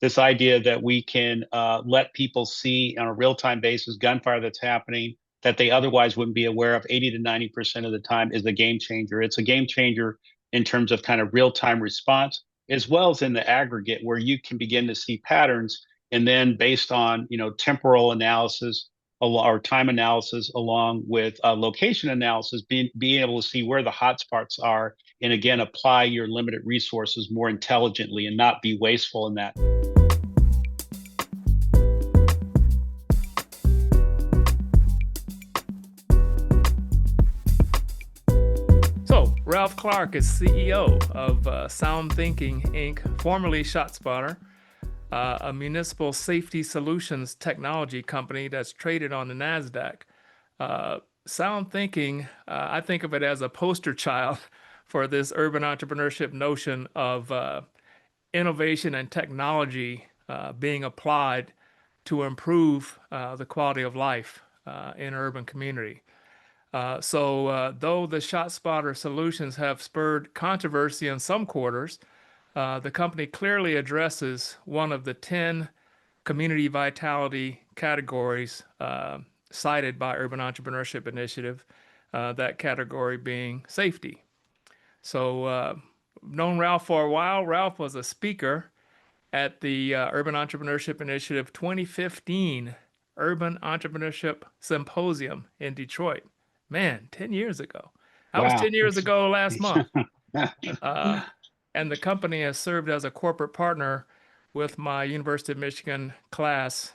this idea that we can let people see on a real-time basis gunfire that's happening that they otherwise wouldn't be aware of 80 to 90% of the time is a game changer. It's a game changer in terms of kind of real-time response, as well as in the aggregate where you can begin to see patterns. And then based on, temporal analysis or time analysis along with location analysis, being able to see where the hotspots are, and again, apply your limited resources more intelligently and not be wasteful in that. So, Ralph Clark is CEO of SoundThinking, Inc., formerly ShotSpotter, a municipal safety solutions technology company that's traded on the NASDAQ. SoundThinking, I think of it as a poster child for this urban entrepreneurship notion of innovation and technology being applied to improve the quality of life in an urban community. So though the ShotSpotter solutions have spurred controversy in some quarters, the company clearly addresses one of the 10 community vitality categories cited by Urban Entrepreneurship Initiative, that category being safety. So known Ralph for a while. Ralph was a speaker at the Urban Entrepreneurship Initiative 2015 Urban Entrepreneurship Symposium in Detroit. Man, 10 years ago. That was Wow. 10 years ago last month. And the company has served as a corporate partner with my University of Michigan class,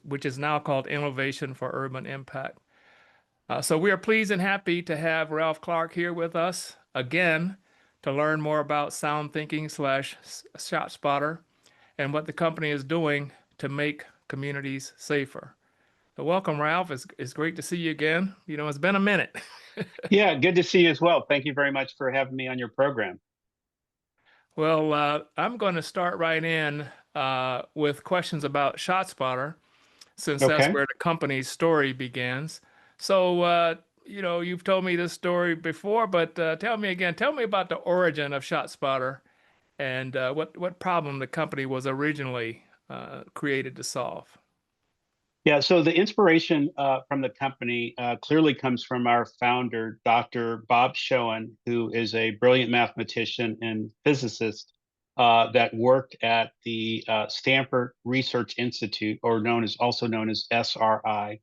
which is now called Innovation for Urban Impact. So we are pleased and happy to have Ralph Clark here with us again to learn more about SoundThinking / ShotSpotter and what the company is doing to make communities safer. So welcome, Ralph. It's great to see you again. It's been a minute. Yeah, good to see you as well. Thank you very much for having me on your program. Well, I'm going to start right in with questions about ShotSpotter, since that's where the company's story begins. So, you've told me this story before, but tell me about the origin of ShotSpotter and what problem the company was originally created to solve. Yeah, so the inspiration from the company clearly comes from our founder, Dr. Bob Schoen, who is a brilliant mathematician and physicist that worked at the Stanford Research Institute, or also known as SRI.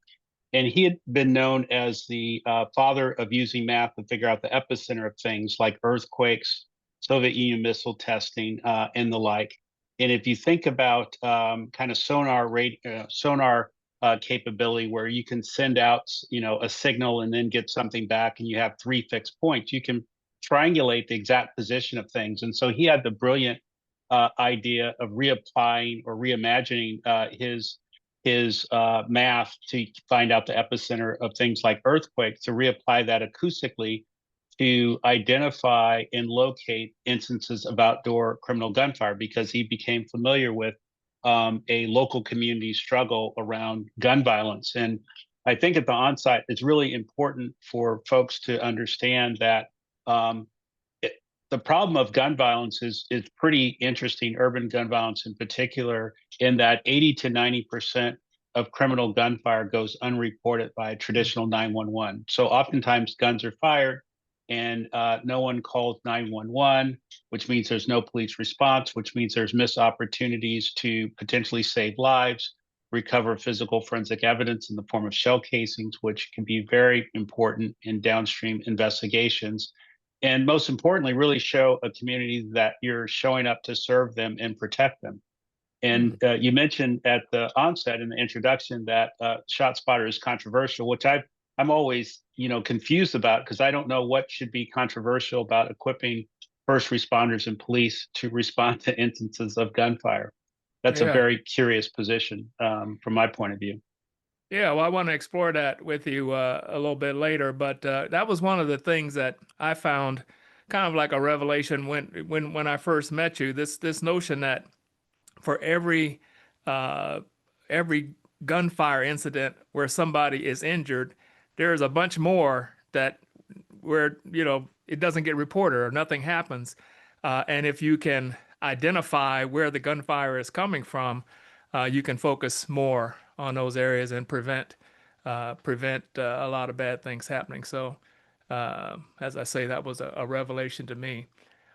And he had been known as the father of using math to figure out the epicenter of things like earthquakes, Soviet Union missile testing, and the like. And if you think about kind of sonar capability where you can send out, a signal and then get something back, and you have 3 fixed points, you can triangulate the exact position of things. And so he had the brilliant idea of reapplying or reimagining his math to find out the epicenter of things like earthquakes, to reapply that acoustically to identify and locate instances of outdoor criminal gunfire, because he became familiar with a local community struggle around gun violence. And I think at the onset, it's really important for folks to understand that the problem of gun violence is pretty interesting, urban gun violence in particular, in that 80 to 90% of criminal gunfire goes unreported by traditional 911. So oftentimes guns are fired and no one calls 911, which means there's no police response, which means there's missed opportunities to potentially save lives, recover physical forensic evidence in the form of shell casings, which can be very important in downstream investigations. And most importantly, really show a community that you're showing up to serve them and protect them. And you mentioned at the onset in the introduction that ShotSpotter is controversial, which I'm always, confused about, because I don't know what should be controversial about equipping first responders and police to respond to instances of gunfire. That's a very curious position from my point of view. Yeah, well, I want to explore that with you a little bit later, but that was one of the things that I found kind of like a revelation when I first met you. This notion that for every gunfire incident where somebody is injured, there's a bunch more where it doesn't get reported or nothing happens, and if you can identify where the gunfire is coming from, you can focus more on those areas and prevent a lot of bad things happening. So, as I say, that was a revelation to me.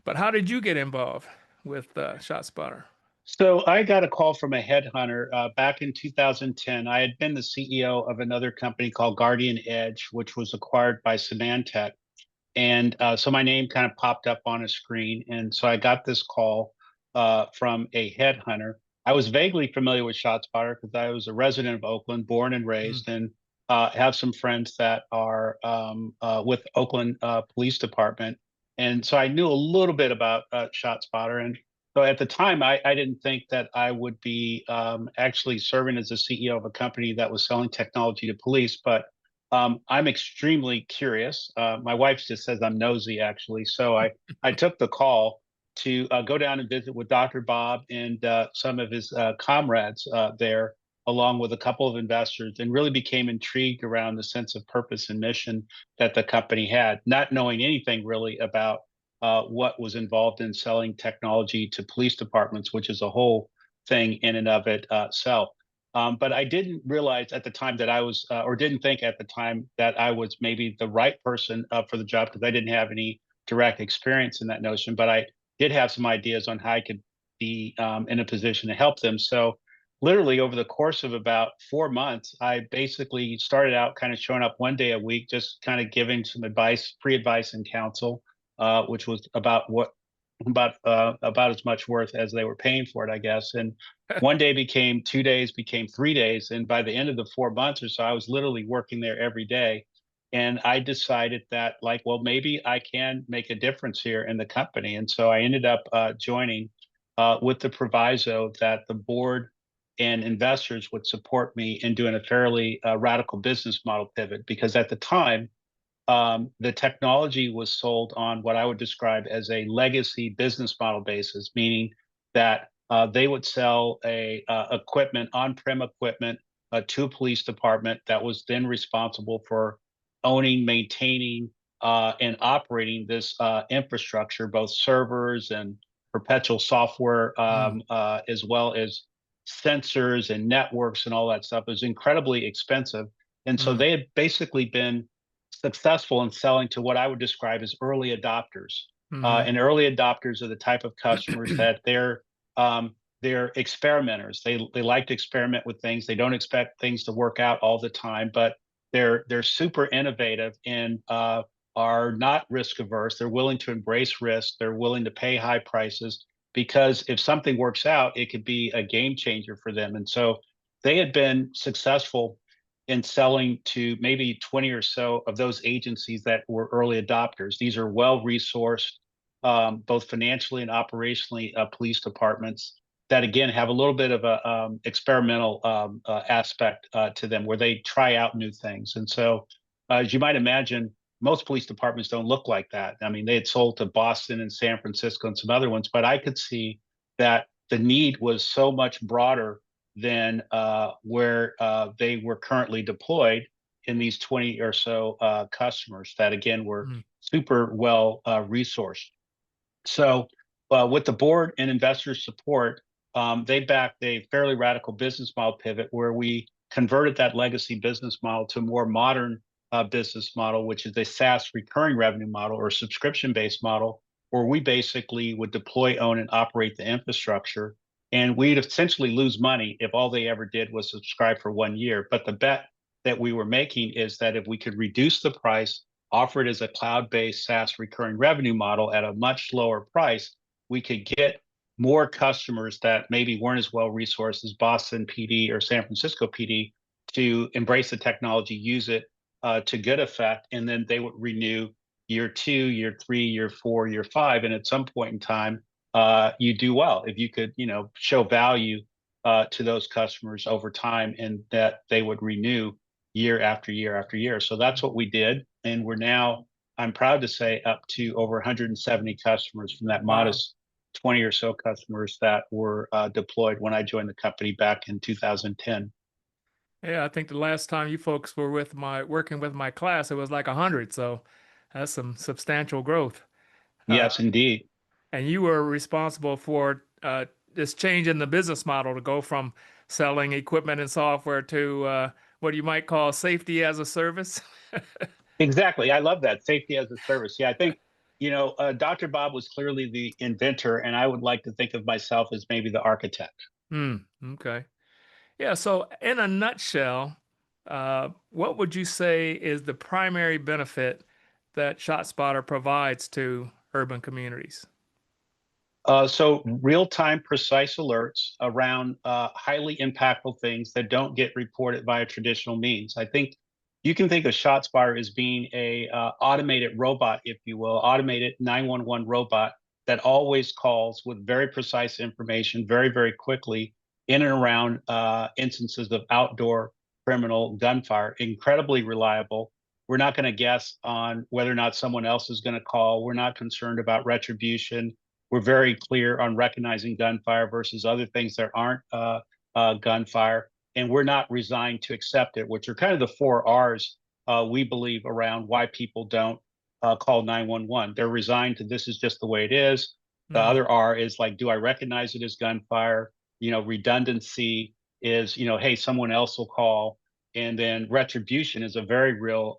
But how did you get involved with ShotSpotter? So I got a call from a headhunter back in 2010. I had been the CEO of another company called Guardian Edge, which was acquired by Symantec. And so my name kind of popped up on a screen. And so I got this call from a headhunter. I was vaguely familiar with ShotSpotter because I was a resident of Oakland, born and Mm, raised, and have some friends that are with Oakland Police Department. And so I knew a little bit about ShotSpotter. And so at the time, I didn't think that I would be actually serving as a CEO of a company that was selling technology to police, but I'm extremely curious. My wife just says I'm nosy, actually. So I took the call to go down and visit with Dr. Bob and some of his comrades there, along with a couple of investors, and really became intrigued around the sense of purpose and mission that the company had, not knowing anything really about what was involved in selling technology to police departments, which is a whole thing in and of itself. But I didn't realize at the time that I was, or didn't think at the time that I was maybe the right person for the job because I didn't have any direct experience in that notion. But I did have some ideas on how I could be in a position to help them. So, literally over the course of about 4 months, I basically started out kind of showing up one day a week, just kind of giving some advice, free advice and counsel, which was about as much worth as they were paying for it, I guess. And one day became 2 days, became 3 days, and by the end of the 4 months or so, I was literally working there every day. And I decided that, like, well, maybe I can make a difference here in the company. And so I ended up joining with the proviso that the board and investors would support me in doing a fairly radical business model pivot. Because at the time, the technology was sold on what I would describe as a legacy business model basis, meaning that they would sell a equipment, on-prem equipment, to a police department that was then responsible for owning, maintaining, and operating this infrastructure, both servers and perpetual software, mm, as well as sensors and networks and all that stuff. It was incredibly expensive. And so mm, they had basically been successful in selling to what I would describe as early adopters. mm, And early adopters are the type of customers that they're experimenters. They like to experiment with things. They don't expect things to work out all the time, but they're super innovative and are not risk averse. They're willing to embrace risk. They're willing to pay high prices because if something works out, it could be a game changer for them. And so they had been successful in selling to maybe 20 or so of those agencies that were early adopters. These are well-resourced, both financially and operationally, police departments that again have a little bit of a experimental aspect to them, where they try out new things. And so, as you might imagine, most police departments don't look like that. I mean, they had sold to Boston and San Francisco and some other ones, but I could see that the need was so much broader than where they were currently deployed in these 20 or so customers that, again, were mm, super well resourced. So, with the board and investors' support, they backed a fairly radical business model pivot where we converted that legacy business model to a more modern business model, which is a SaaS recurring revenue model or subscription-based model, where we basically would deploy, own, and operate the infrastructure. And we'd essentially lose money if all they ever did was subscribe for 1 year. But the bet that we were making is that if we could reduce the price, offer it as a cloud-based SaaS recurring revenue model at a much lower price, we could get more customers that maybe weren't as well resourced as Boston PD or San Francisco PD to embrace the technology, use it to good effect, and then they would renew year 2, year 3, year 4, year 5, and at some point in time, you do well if you could, show value to those customers over time, and that they would renew year after year after year. So that's what we did, and we're now, I'm proud to say, up to over 170 customers from that wow. modest 20 or so customers that were deployed when I joined the company back in 2010. Yeah, I think the last time you folks were working with my class, it was like 100. So that's some substantial growth. Uh, Yes, indeed. and you were responsible for this change in the business model to go from selling equipment and software to what you might call safety as a service. Exactly. I love that. Safety as a service. Yeah, I think, Dr. Bob was clearly the inventor, and I would like to think of myself as maybe the architect. Hmm. Okay. Yeah. So, in a nutshell, what would you say is the primary benefit that ShotSpotter provides to urban communities? So real-time precise alerts around highly impactful things that don't get reported via traditional means. I think you can think of ShotSpotter as being a automated robot, if you will, automated 911 robot that always calls with very precise information very, very quickly in and around instances of outdoor criminal gunfire. Incredibly reliable. We're not going to guess on whether or not someone else is going to call. We're not concerned about retribution. We're very clear on recognizing gunfire versus other things that aren't gunfire, and we're not resigned to accept it, which are kind of the four R's we believe around why people don't call 911. They're resigned to this is just the way it is. The Mm, other R is like, do I recognize it as gunfire? Redundancy is, hey, someone else will call. And then retribution is a very real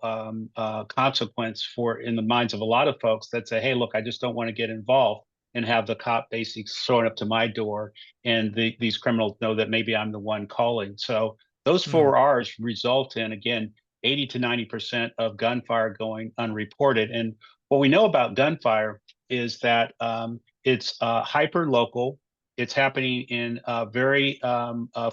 consequence for in the minds of a lot of folks that say, hey, look, I just don't want to get involved and have the cop basically showing up to my door and these criminals know that maybe I'm the one calling. So those mm, four R's result in, again, 80 to 90% of gunfire going unreported. And what we know about gunfire is that it's hyper local. It's happening in very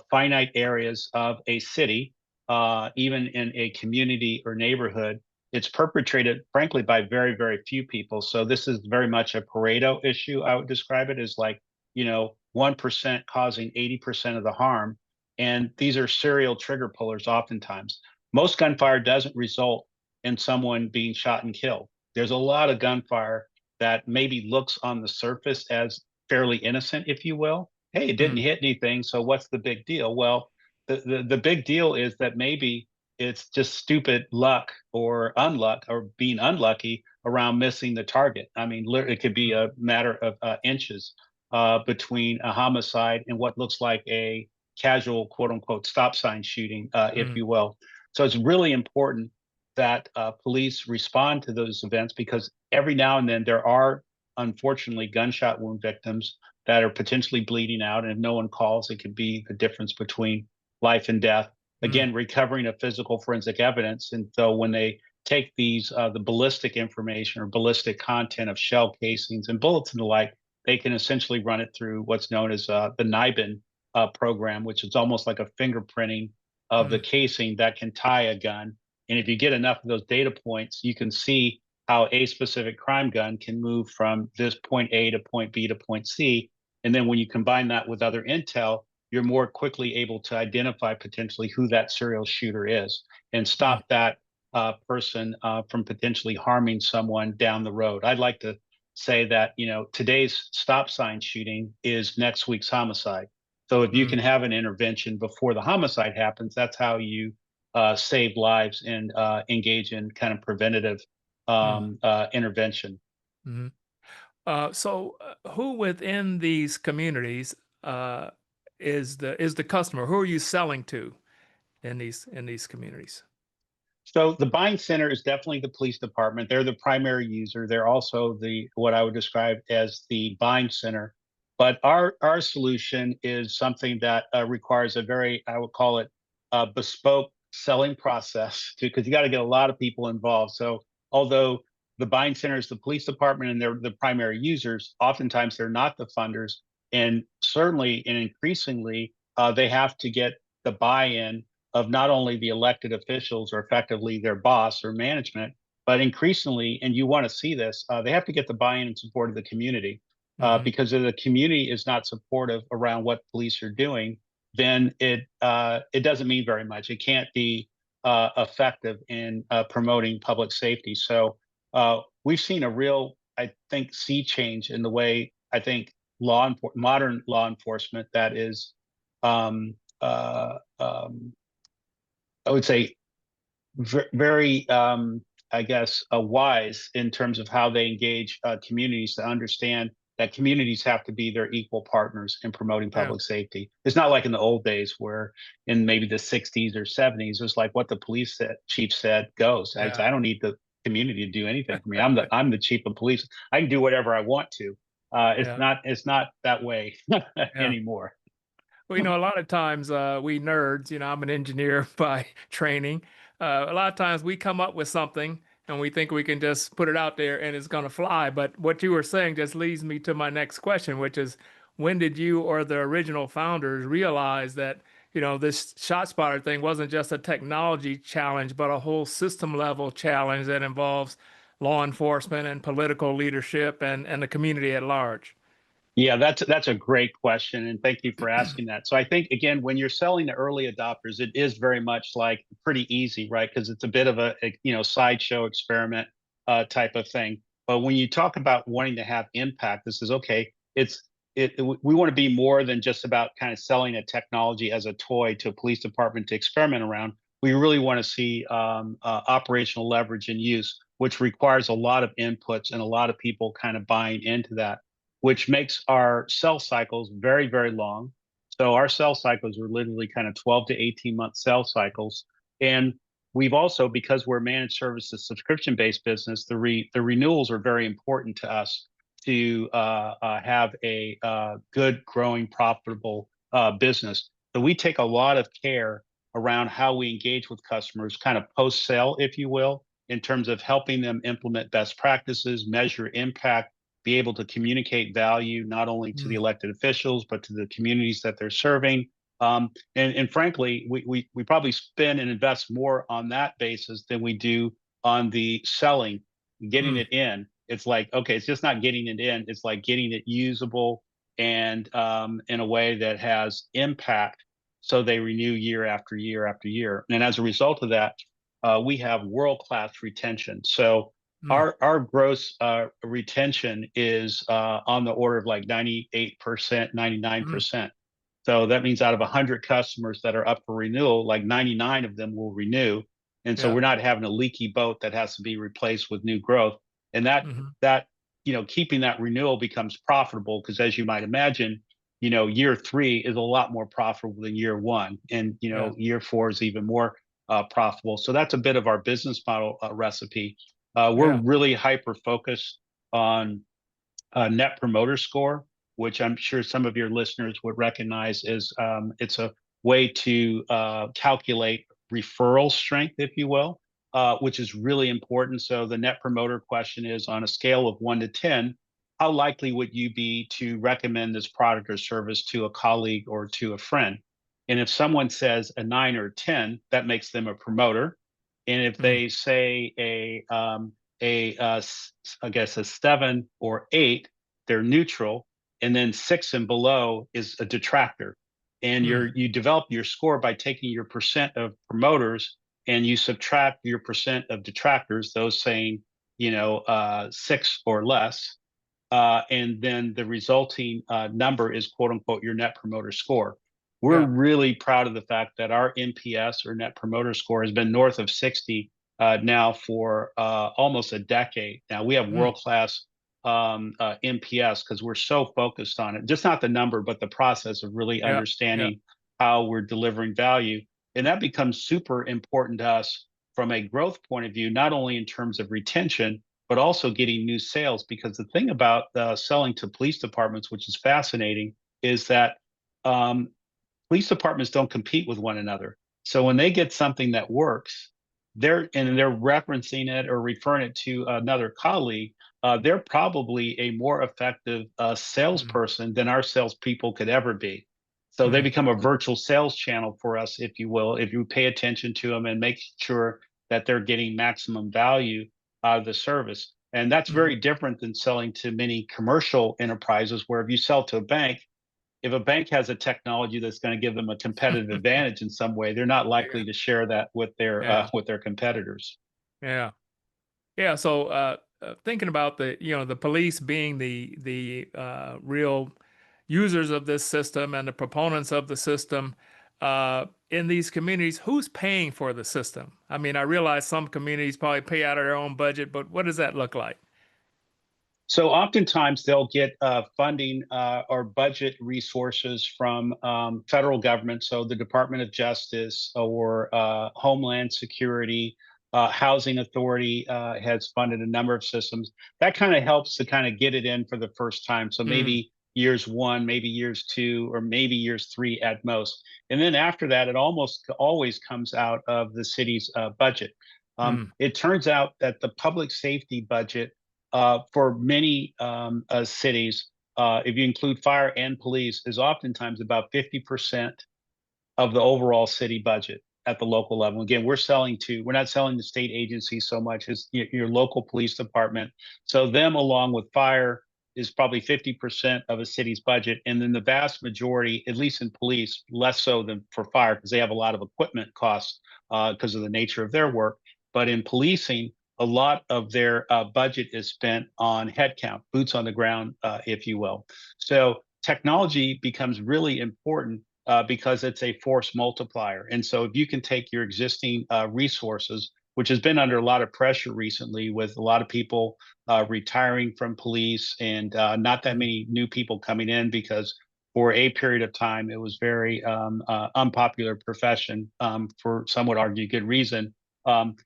finite areas of a city, even in a community or neighborhood. It's perpetrated, frankly, by very, very few people. So this is very much a Pareto issue. I would describe it as like, 1% causing 80% of the harm. And these are serial trigger pullers oftentimes. Most gunfire doesn't result in someone being shot and killed. There's a lot of gunfire that maybe looks on the surface as fairly innocent, if you will. Hey, it didn't mm, hit anything, so what's the big deal? Well, the big deal is that maybe it's just stupid luck or unluck or being unlucky around missing the target. I mean, it could be mm, a matter of inches between a homicide and what looks like a casual, quote unquote, stop sign shooting, if mm, you will. So it's really important that police respond to those events because every now and then there are, unfortunately, gunshot wound victims that are potentially bleeding out. And if no one calls, it could be the difference between life and death. mm, Again, recovering of physical forensic evidence. And so when they take these, the ballistic information or ballistic content of shell casings and bullets and the like, they can essentially run it through what's known as the NIBIN program, which is almost like a fingerprinting of the mm, casing that can tie a gun. And if you get enough of those data points, you can see how a specific crime gun can move from this point A to point B to point C. And then when you combine that with other intel, you're more quickly able to identify potentially who that serial shooter is and mm, stop that person from potentially harming someone down the road. I'd like to say that, today's stop sign shooting is next week's homicide. So if you mm, can have an intervention before the homicide happens, that's how you save lives and engage in kind of preventative mm, intervention. mm. Who within these communities uh, is the customer? Who are you selling to in these communities? So the buying center is definitely the police department. They're the primary user. They're also the what I would describe as the buying center. But our solution is something that requires a very, I would call it, bespoke selling process too, because you got to get a lot of people involved. So although the buying center is the police department and they're the primary users, oftentimes they're not the funders, and certainly and increasingly they have to get the buy-in of not only the elected officials or effectively their boss or management, but increasingly, and you want to see this, they have to get the buy-in and support of the community. Hmm. Because if the community is not supportive around what police are doing, then it doesn't mean very much. It can't be effective in promoting public safety. So we've seen a real, I think, sea change in the way I think modern law enforcement that is um, I would say very, I guess, wise in terms of how they engage communities to understand that communities have to be their equal partners in promoting Yeah. public safety. It's not like in the old days where in maybe the 60s or 70s, it's like what the chief said goes. Yeah. I don't need the community to do anything for me. I'm the chief of police. I can do whatever I want to. Yeah. It's not that way Yeah. anymore. Well, a lot of times we nerds, I'm an engineer by training. A lot of times we come up with something and we think we can just put it out there and it's going to fly. But what you were saying just leads me to my next question, which is when did you or the original founders realize that, this ShotSpotter thing wasn't just a technology challenge, but a whole system level challenge that involves law enforcement and political leadership and the community at large? Yeah, that's a great question, and thank you for asking that. So I think again, when you're selling to early adopters, it is very much like pretty easy, right? Because it's a bit of a sideshow experiment type of thing. But when you talk about wanting to have impact, this is okay. We want to be more than just about kind of selling a technology as a toy to a police department to experiment around. We really want to see operational leverage and use, which requires a lot of inputs and a lot of people kind of buying into that, which makes our sell cycles very, very long. So our sell cycles are literally kind of 12 to 18-month sell cycles. And we've also, because we're a managed services subscription-based business, the renewals are very important to us to have a good, growing, profitable business. So we take a lot of care around how we engage with customers, kind of post-sale, if you will, in terms of helping them implement best practices, measure impact, be able to communicate value not only to the Mm. elected officials but to the communities that they're serving. And frankly, we probably spend and invest more on that basis than we do on the selling, getting Mm. it in. It's like, okay, it's just not getting it in. It's like getting it usable and in a way that has impact, so they renew year after year after year. And as a result of that, we have world-class retention. So Mm. our gross retention is on the order of like 98%, Mm. 99%. So that means out of 100 customers that are up for renewal, like 99 of them will renew. And so Yeah. we're not having a leaky boat that has to be replaced with new growth. And Hmm. that keeping that renewal becomes profitable because, as you might imagine, year 3 is a lot more profitable than year 1, and Yeah. year 4 is even more profitable. So that's a bit of our business model recipe. We're Yeah. really hyper focused on net promoter score, which I'm sure some of your listeners would recognize is it's a way to calculate referral strength, if you will, which is really important. So the net promoter question is on a scale of 1 to 10, how likely would you be to recommend this product or service to a colleague or to a friend? And if someone says a 9 or 10, that makes them a promoter. And if Mm. they say I guess a 7 or 8, they're neutral, and then 6 and below is a detractor. And Mm. you develop your score by taking your percent of promoters and you subtract your percent of detractors, those saying 6 or less, and then the resulting number is quote unquote your net promoter score. We're Yeah. really proud of the fact that our NPS or net promoter score has been north of 60 now for almost a decade. Now we have Mm. world class NPS because we're so focused on it, just not the number, but the process of really Yeah. Yeah. understanding how we're delivering value. And that becomes super important to us from a growth point of view, not only in terms of retention, but also getting new sales. Because the thing about selling to police departments, which is fascinating, is that um, police departments don't compete with one another. So when they get something that works, they're referencing it or referring it to another colleague. They're probably a more effective Mm. salesperson than our salespeople could ever be. So they Mm. become a virtual sales channel for us, if you will, if you pay attention to them and make sure that they're getting maximum value out of the service. And that's Mhm. very different than selling to many commercial enterprises, where if you sell to a bank, if a bank has a technology that's going to give them a competitive advantage in some way, they're not Yeah. likely to share that Yeah. with their competitors. Yeah. Yeah. So, thinking about the police being the real users of this system and the proponents of the system, in these communities, who's paying for the system? I mean, I realize some communities probably pay out of their own budget, but what does that look like? So oftentimes they'll get funding or budget resources from federal government, so the Department of Justice or Homeland Security, Housing Authority has funded a number of systems. That kind of helps to kind of get it in for the first time. So Mm, maybe years one, maybe years two, or maybe years three at most. And then after that, it almost always comes out of the city's budget. mm, It turns out that the public safety budget for many cities, if you include fire and police, is oftentimes about 50% of the overall city budget at the local level. Again, we're not selling to state agencies so much as your local police department. So them along with fire is probably 50% of a city's budget. And then the vast majority, at least in police, less so than for fire, because they have a lot of equipment costs because of the nature of their work. But in policing, a lot of their budget is spent on headcount, boots on the ground, if you will. So technology becomes really important because it's a force multiplier. And so if you can take your existing resources, which has been under a lot of pressure recently with a lot of people retiring from police and not that mm, many new people coming in because for a period of time it was very unpopular profession for some would argue good reason. Um,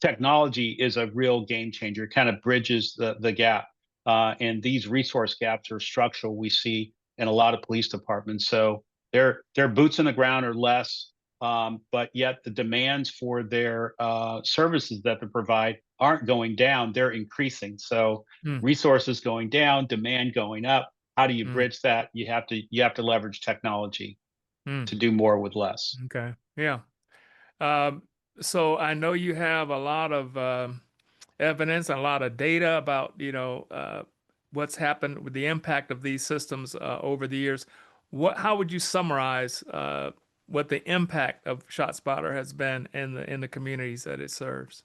Technology is a real game changer. It kind of bridges the gap. And these resource gaps are structural we see in a lot of police departments. So their boots in the ground are less, but yet the demands for their services that they provide aren't going down; they're increasing. So mm, resources going down, demand going up. How do you mm, bridge that? You have to leverage technology mm. to do more with less. Okay. Yeah. Um, so I know you have a lot of evidence and a lot of data about, what's happened with the impact of these systems over the years. How would you summarize what the impact of ShotSpotter has been in the communities that it serves?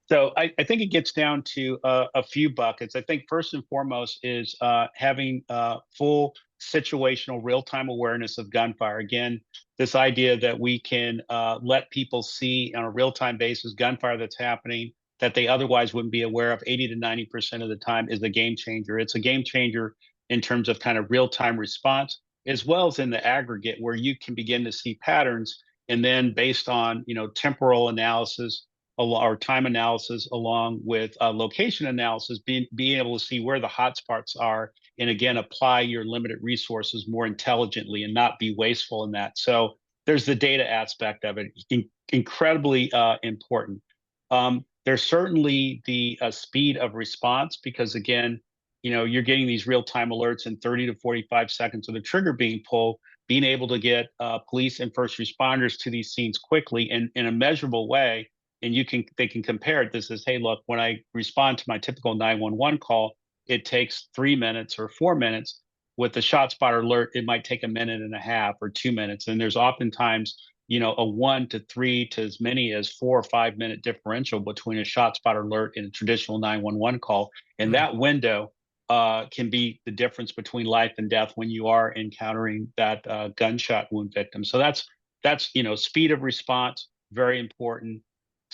So I think it gets down to a few buckets. I think first and foremost is having full situational real-time awareness of gunfire. Again, this idea that we can let people see on a real-time basis gunfire that's happening that they otherwise wouldn't be aware of 80 to 90% of the time is a game changer. It's a game changer in terms of kind of real-time response, as well as in the aggregate where you can begin to see patterns. And then based on, temporal analysis, or time analysis along with location analysis, being able to see where the hotspots are, and again, apply your limited resources more intelligently and not be wasteful in that. So there's the data aspect of it, incredibly important. There's certainly the speed of response because again, you're getting these real-time alerts in 30 to 45 seconds of the trigger being pulled, being able to get police and first responders to these scenes quickly and in a measurable way, and they can compare it. This is, hey, look, when I respond to my typical 911 call, it takes 3 minutes or 4 minutes. With the ShotSpotter alert, it might take a minute and a half or 2 minutes. And there's oftentimes, a 1 to 3 to as many as 4 or 5 minute differential between a ShotSpotter alert and a traditional 911 call. And Mm, that window can be the difference between life and death when you are encountering that gunshot wound victim. So that's speed of response, very important.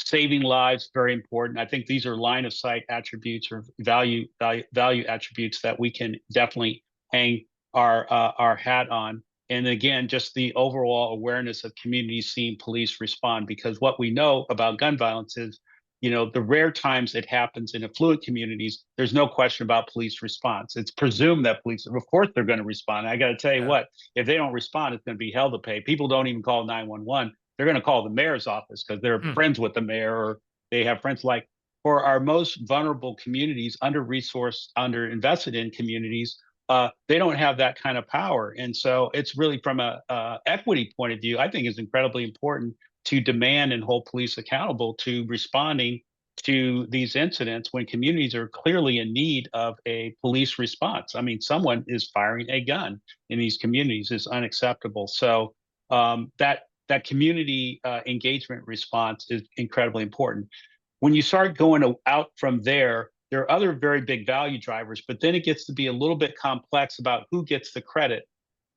Saving lives, very important. I think these are line of sight attributes or value attributes that we can definitely hang our hat on. And again, just the overall awareness of communities seeing police respond, because what we know about gun violence is, the rare times it happens in affluent communities, there's no question about police response. It's presumed that police, of course, they're going to respond. I got to tell you yeah. what, if they don't respond, it's going to be hell to pay. People don't even call 911. They're going to call the mayor's office because they're Mm, friends with the mayor or they have friends. Like for our most vulnerable communities, under resourced, under invested in communities, they don't have that kind of power. And so it's really from a equity point of view, I think is incredibly important to demand and hold police accountable to responding to these incidents when communities are clearly in need of a police response. I mean, someone is firing a gun in these communities is unacceptable. So that community engagement response is incredibly important. When you start going out from there, there are other very big value drivers, but then it gets to be a little bit complex about who gets the credit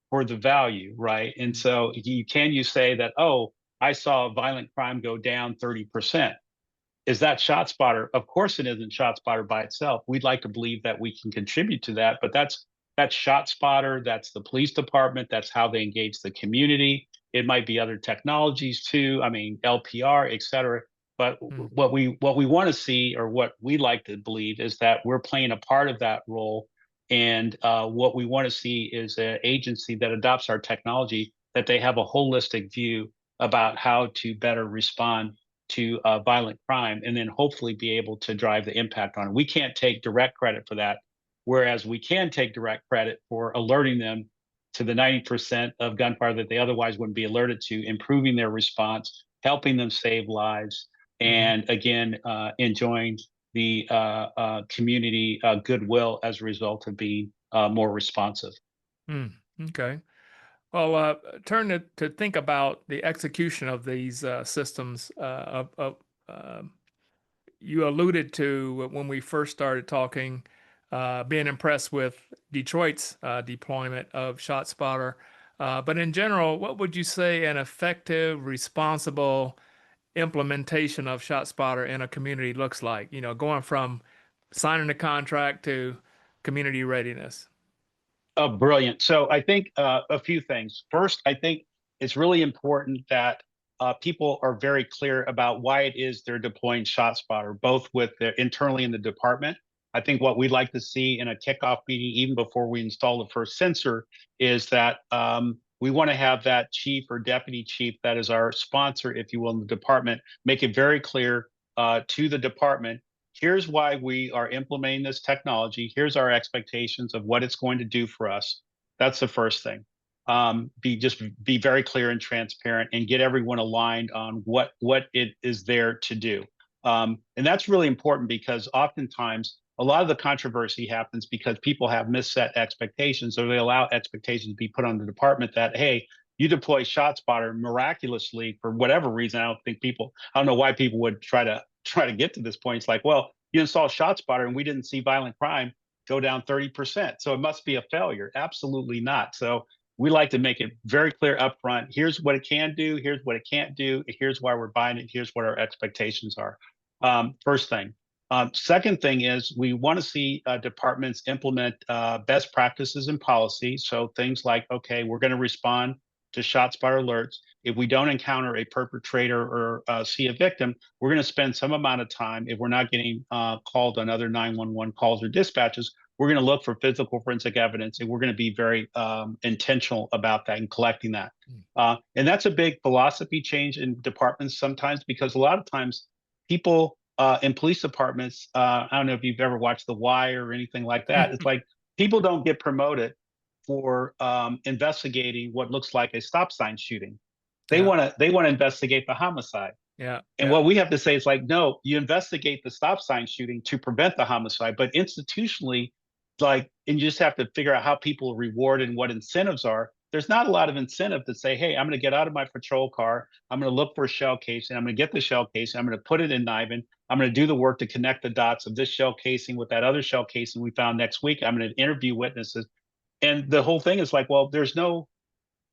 for the value, right? And mm, so you say that, oh, I saw violent crime go down 30%. Is that ShotSpotter? Of course, it isn't ShotSpotter by itself. We'd like to believe that we can contribute to that, but that's ShotSpotter. That's the police department. That's how they engage the community. It might be other technologies too. I mean, LPR, et cetera. But Mm, what we want to see, or what we like to believe, is that we're playing a part of that role. And what we want to see is an agency that adopts our technology, that they have a holistic view about how to better respond to violent crime, and then hopefully be able to drive the impact on it. We can't take direct credit for that, whereas we can take direct credit for alerting them to the 90% of gunfire that they otherwise wouldn't be alerted to, improving their response, helping them save lives, mhm, and again, enjoying the community goodwill as a result of being more responsive. mm. Okay. Well, turn to think about the execution of these systems. You alluded to when we first started talking, being impressed with Detroit's deployment of ShotSpotter. But in general, what would you say an effective, responsible implementation of ShotSpotter in a community looks like? You know, going from signing a contract to community readiness. Brilliant. So I think a few things. First, I think it's really important that people are very clear about why it is they're deploying ShotSpotter, both with the internally in the department. I think what we'd like to see in a kickoff meeting, even before we install the first sensor, is that we want to have that chief or deputy chief that is our sponsor, if you will, in the department, make it very clear to the department, here's why we are implementing this technology. Here's our expectations of what it's going to do for us. That's the first thing. Be very clear and transparent, and get everyone aligned on what it is there to do. And that's really important, because oftentimes a lot of the controversy happens because people have misset expectations, or they allow expectations to be put on the department that, hey, you deploy ShotSpotter miraculously for whatever reason. I don't know why people would try to get to this point. It's like, well, you install ShotSpotter and we didn't see violent crime go down 30%. So it must be a failure. Absolutely not. So we like to make it very clear up front. Here's what it can do. Here's what it can't do. Here's why we're buying it. Here's what our expectations are. First thing. Second thing is, we want to see departments implement best practices and policies. So things like, okay, we're going to respond to ShotSpotter alerts. If we don't encounter a perpetrator or see a victim, we're going to spend some amount of time. If we're not getting called on other 911 calls or dispatches, we're going to look for physical forensic evidence, and we're going to be very intentional about that and collecting that. And that's a big philosophy change in departments sometimes, because a lot of times people in police departments, I don't know if you've ever watched The Wire or anything like that. It's like people don't get promoted for investigating what looks like a stop sign shooting. They Yeah, want to investigate the homicide. yeah, And yeah. what we have to say is like, no, you investigate the stop sign shooting to prevent the homicide, but institutionally, like, and you just have to figure out how people are rewarded and what incentives are. There's not a lot of incentive to say, hey, I'm going to get out of my patrol car, I'm going to look for a shell casing, I'm going to get the shell casing, I'm going to put it in Niven, I'm going to do the work to connect the dots of this shell casing with that other shell casing we found next week. I'm going to interview witnesses. And the whole thing is like, well, there's no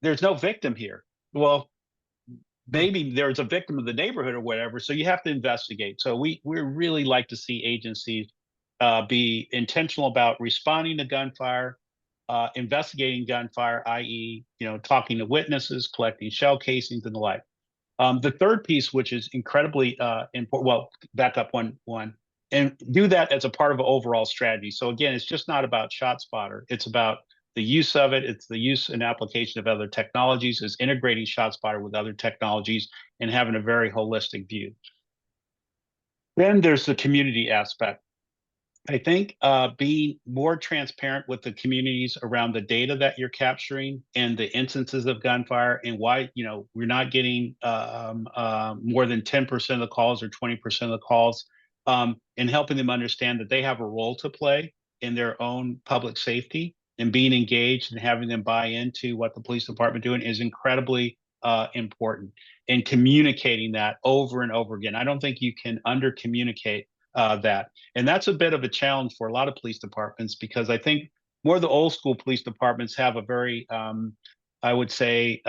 victim here. Well, Hmm. maybe there's a victim of the neighborhood or whatever. So you have to investigate. So we really like to see agencies be intentional about responding to gunfire, investigating gunfire, i.e., talking to witnesses, collecting shell casings, and the like. The third piece, which is incredibly important, well, back up one, and do that as a part of an overall strategy. So again, it's just not about ShotSpotter. It's about the use of it. It's the use and application of other technologies. Is integrating ShotSpotter with other technologies and having a very holistic view. Then there's the community aspect. I think being more transparent with the communities around the data that you're capturing and the instances of gunfire, and why we're not getting more than 10% of the calls or 20% of the calls, and helping them understand that they have a role to play in their own public safety, and being engaged and having them buy into what the police department doing is incredibly important. And communicating that over and over again. I don't think you can under communicate that. And that's a bit of a challenge for a lot of police departments, because I think more of the old school police departments have a very I would say,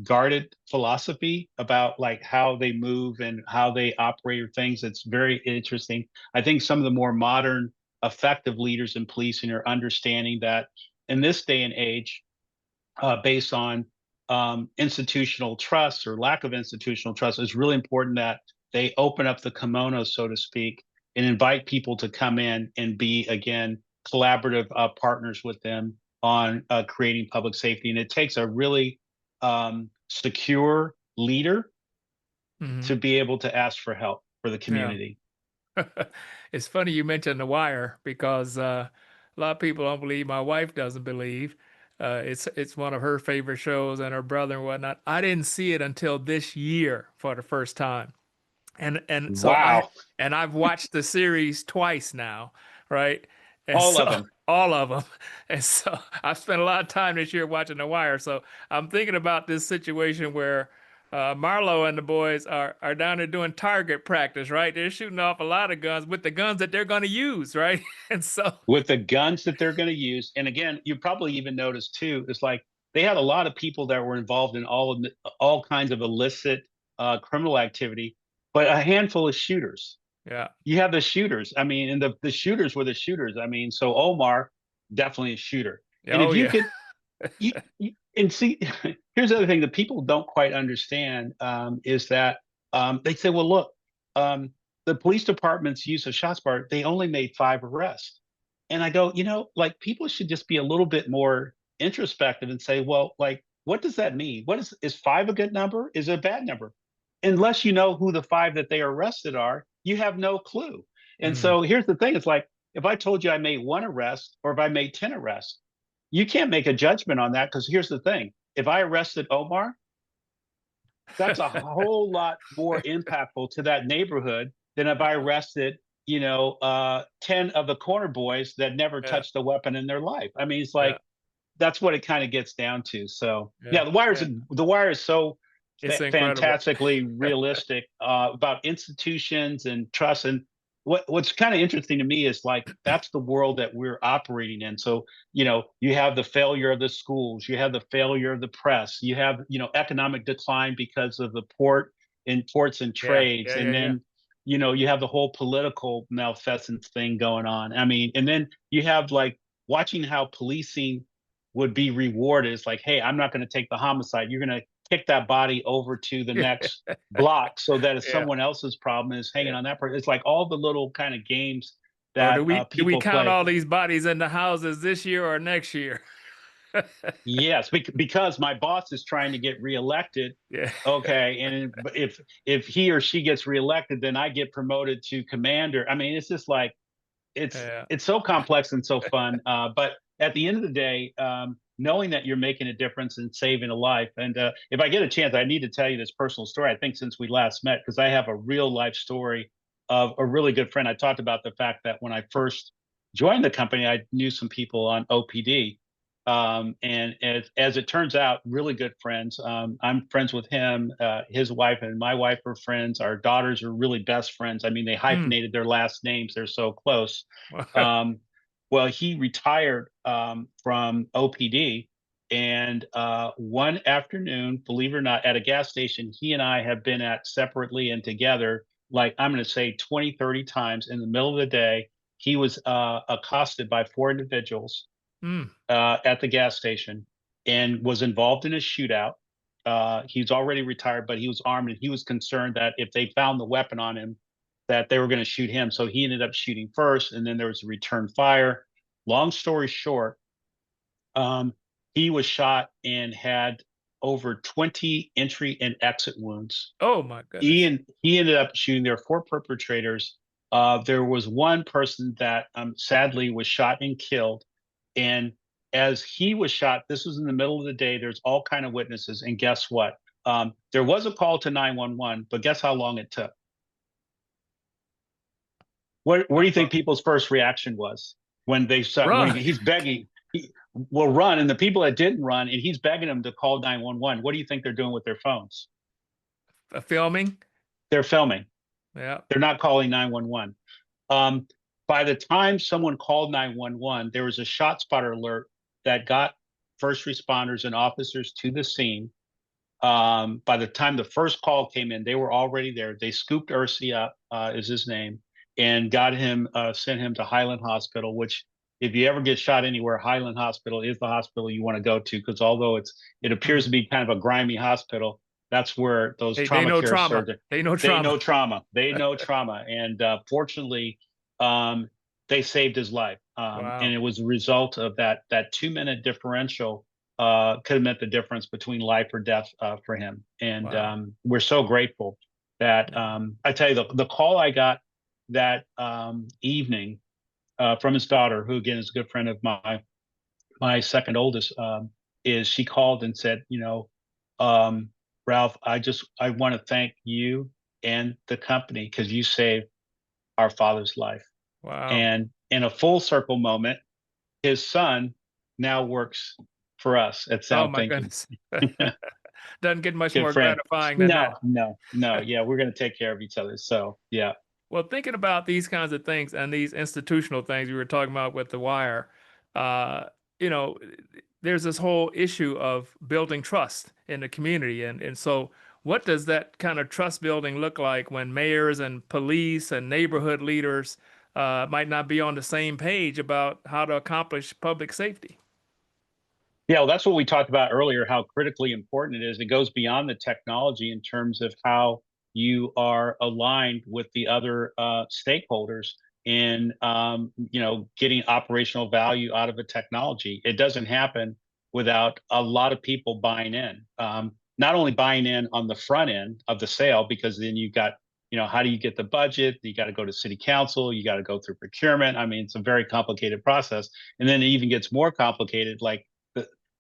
guarded philosophy about like how they move and how they operate or things. It's very interesting. I think some of the more modern, effective leaders in policing are understanding that in this day and age, based on institutional trust or lack of institutional trust, it's really important that they open up the kimono, so to speak, and invite people to come in and be, again, collaborative partners with them on creating public safety. And it takes a really secure leader Hmm. to be able to ask for help for the Yeah. community. It's funny you mentioned The Wire because a lot of people don't believe. My wife doesn't believe. It's one of her favorite shows, and her brother and whatnot. I didn't see it until this year for the first time, and so Wow. I've watched the series twice now, right? And All so of them. all of them, and so I've spent a lot of time this year watching The Wire. So I'm thinking about this situation where Marlo and the boys are down there doing target practice, right? They're shooting off a lot of guns with the guns that they're going to use, right? And so With the guns that they're going to use. And again, you probably even noticed too, it's like they had a lot of people that were involved in all kinds of illicit criminal activity, but a handful of shooters. yeah, You have the shooters. I mean, and the shooters were the shooters. I mean, so Omar, definitely a shooter. And oh if you yeah, could, and see, here's the other thing that people don't quite understand is that they say, well, look, um, the police department's use of ShotSpotter, they only made 5 arrests. And I go, like people should just be a little bit more introspective and say, well, like, what does that mean? What is 5 a good number? Is it a bad number? Unless you know who the 5 that they arrested are, you have no clue. And mm. so here's the thing: it's like if I told you I made 1 arrest or if I made 10 arrests, you can't make a judgment on that because here's the thing: if I arrested Omar, that's a whole lot more impactful to that neighborhood than if I arrested, 10 of the corner boys that never Yeah, touched a weapon in their life. I mean, it's yeah, like that's what it kind of gets down to. So yeah, yeah, yeah. the wire is so It's incredible. fantastically realistic about institutions and trust. And what's kind of interesting to me is like that's the world that we're operating in. So you have the failure of the schools, you have the failure of the press, you have economic decline because of the ports and Yeah, trades, yeah, and yeah, yeah. then you have the whole political malfeasance thing going on. I mean, and then you have like watching how policing would be rewarded. It's like, hey, I'm not going to take the homicide. You're going to kick that body over to the next block so that if Yeah, someone else's problem is hanging yeah. on that person. It's like all the little kind of games Or that do we people count play. all these bodies in the houses this year or next year? Yes, because my boss is trying to get reelected. Yeah, Okay, and if he or she gets reelected, then I get promoted to commander. I mean, it's just like it's yeah. it's so complex and so fun. But at the end of the day, knowing that you're making a difference and saving a life, and if I get a chance, I need to tell you this personal story. I think since we last met, because I have a real life story of a really good friend. I talked about the fact that when I first joined the company, I knew some people on OPD. And as it turns out, really good friends. I'm friends with him, his wife, and my wife are friends. Our daughters are really best friends. I mean, they Mm. hyphenated their last names; they're so close. Um, well, he retired from OPD, and one afternoon, believe it or not, at a gas station, he and I have been at separately and together, like I'm going to say 20, 30 times in the middle of the day. He was accosted by 4 individuals Mm. at the gas station and was involved in a shootout. He's already retired, but he was armed, and he was concerned that if they found the weapon on him, that they were going to shoot him. So he ended up shooting first, and then there was a return fire. Long story short, um, he was shot and had over 20 entry and exit wounds. Oh my He goodness. and he ended up shooting. There were 4 perpetrators. There was one person that sadly was shot and killed. And as he was shot, this was in the middle of the day. There's all kind of witnesses, and guess what? There was a call to 911, but guess how long it took? What do you think people's first reaction was when they saw Run. he's begging? He will run, and the people that didn't run, and he's begging them to call 911. What do you think they're doing with their phones? Filming. They're filming. Yeah. They're not calling 911. Um, by the time someone called 911, there was a ShotSpotter alert that got first responders and officers to the scene. By the time the first call came in, they were already there. They scooped Ursi up, is his name, and got him, sent him to Highland Hospital, which if you ever get shot anywhere, Highland Hospital is the hospital you want to go to, because although it appears to Mm. be kind of a grimy hospital, that's where those They trauma know care trauma. surgeons, They know they trauma. know trauma. They know trauma. And fortunately, um, they saved his life. And Wow. it was a result of that 2 minute differential could have meant the difference between life or death for him. And Wow. we're so grateful that Yeah. I tell you, the call I got that evening from his daughter, who again is a good friend of my second oldest, is she called and said, um, Ralph, I want to thank you and the company because you saved our father's life. Wow. And in a full circle moment, his son now works for us at Oh my SoundThinking. goodness. Doesn't get much Good more friend. gratifying than No, that. no, no. Yeah, we're going to take care of each other. So, yeah. Well, thinking about these kinds of things and these institutional things we were talking about with the wire, uh, you know, there's this whole issue of building trust in the community. And so what does that kind of trust building look like when mayors and police and neighborhood leaders might not be on the same page about how to accomplish public safety? Yeah, well, that's what we talked about earlier, how critically important it is. It goes beyond the technology in terms of how you are aligned with the other stakeholders in, getting operational value out of a technology. It doesn't happen without a lot of people buying in. Not only buying in on the front end of the sale, because then you've got, how do you get the budget? You got to go to city council. You got to go through procurement. I mean, it's a very complicated process. And then it even gets more complicated, like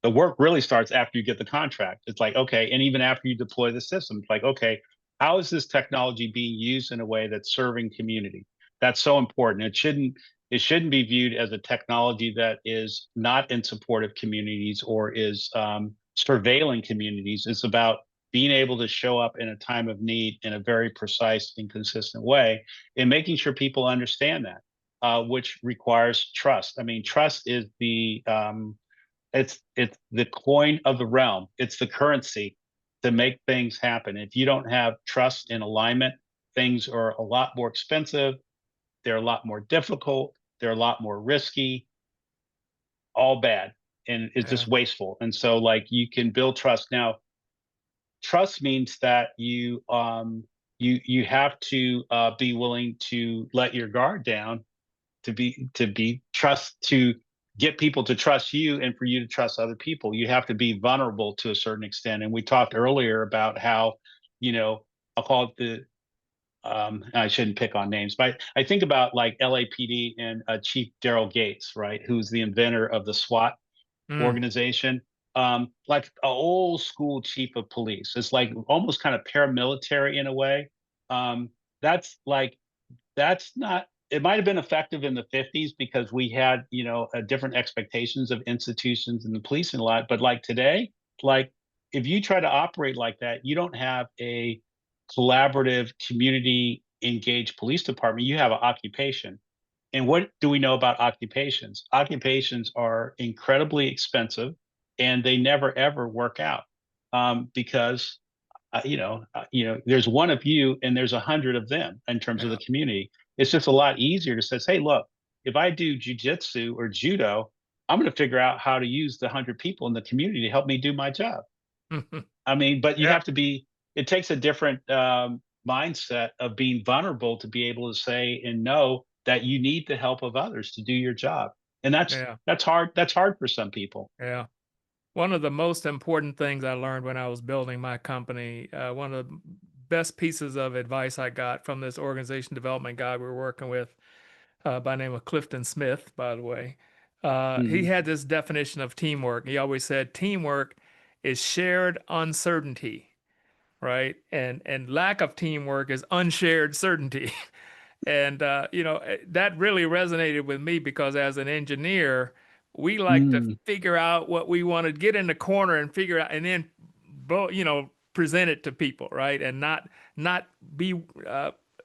the work really starts after you get the contract. It's like, okay, and even after you deploy the system, it's like, okay, how is this technology being used in a way that's serving community? That's so important. It shouldn't be viewed as a technology that is not in support of communities or is surveilling communities. It's about being able to show up in a time of need in a very precise and consistent way, and making sure people understand that, which requires trust. I mean, trust is it's the coin of the realm. It's the currency to make things happen. If you don't have trust and alignment, things are a lot more expensive. They're a lot more difficult. They're a lot more risky. All bad, and it's Yeah. just wasteful. And so, like, you can build trust. Now, trust means that you have to be willing to let your guard down to be trust to get people to trust you and for you to trust other people. You have to be vulnerable to a certain extent. And we talked earlier about how, you know, I'll call it I shouldn't pick on names, but I think about like LAPD and Chief Daryl Gates, right, who's the inventor of the SWAT Mm. organization. Like an old school chief of police. It's like almost kind of paramilitary in a way. Um, that's like that's not, it might have been effective in the 50s because we had, different expectations of institutions and the police and a lot. But like today, like if you try to operate like that, you don't have a collaborative, community engaged police department. You have an occupation. And what do we know about occupations? Occupations are incredibly expensive and they never ever work out, because there's one of you and there's 100 of them in terms of Yeah. the community. It's just a lot easier to say, hey, look, if I do jujitsu or judo, I'm going to figure out how to use the 100 people in the community to help me do my job. I mean, but you Yeah. have to be, it takes a different mindset of being vulnerable to be able to say and know that you need the help of others to do your job. And that's Yeah. that's hard. That's hard for some people. Yeah. One of the most important things I learned when I was building my company, one of the best pieces of advice I got from this organization development guy we were working with, by the name of Clifton Smith, by the way, he Mhm. had this definition of teamwork. He always said teamwork is shared uncertainty, right? And lack of teamwork is unshared certainty. And that really resonated with me because as an engineer, we like to Mm. figure out what we want to get in the corner and figure out, and then present it to people, right? And not be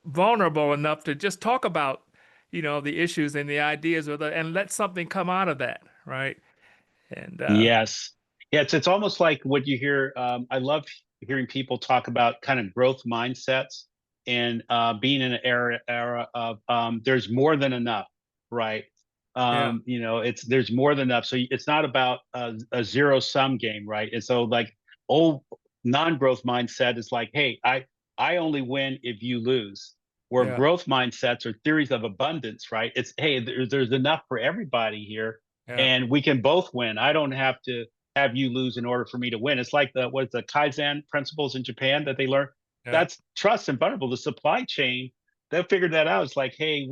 vulnerable enough to just talk about the issues and the ideas and let something come out of that, right? And Yes. Yeah, it's almost like what you hear. I love hearing people talk about kind of growth mindsets and being in an era of there's more than enough, right? yeah, It's there's more than enough. So it's not about a zero sum game, right? And so like old non-growth mindset is like, hey, I only win if you lose. Where yeah, growth mindsets are theories of abundance, right? It's hey, there's enough for everybody here yeah, and we can both win. I don't have to have you lose in order for me to win. It's like what's the Kaizen principles in Japan that they learn. yeah, That's trust and vulnerable. The supply chain, they figured that out. It's like, hey,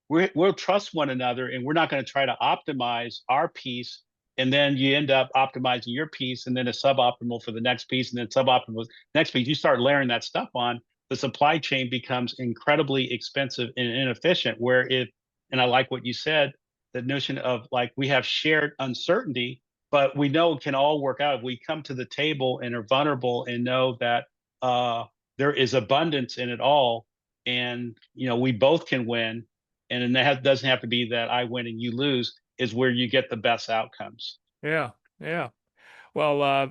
we'll trust one another, and we're not going to try to optimize our piece, and then you end up optimizing your piece, and then a suboptimal for the next piece, and then suboptimal next piece. You start layering that stuff on. The supply chain becomes incredibly expensive and inefficient. Where if, and I like what you said, the notion of like we have shared uncertainty, but we know it can all work out if we come to the table and are vulnerable and know that uh, there is abundance in it all, and we both can win, and that doesn't have to be that I win and you lose. Is where you get the best outcomes. yeah, yeah. Well, uh,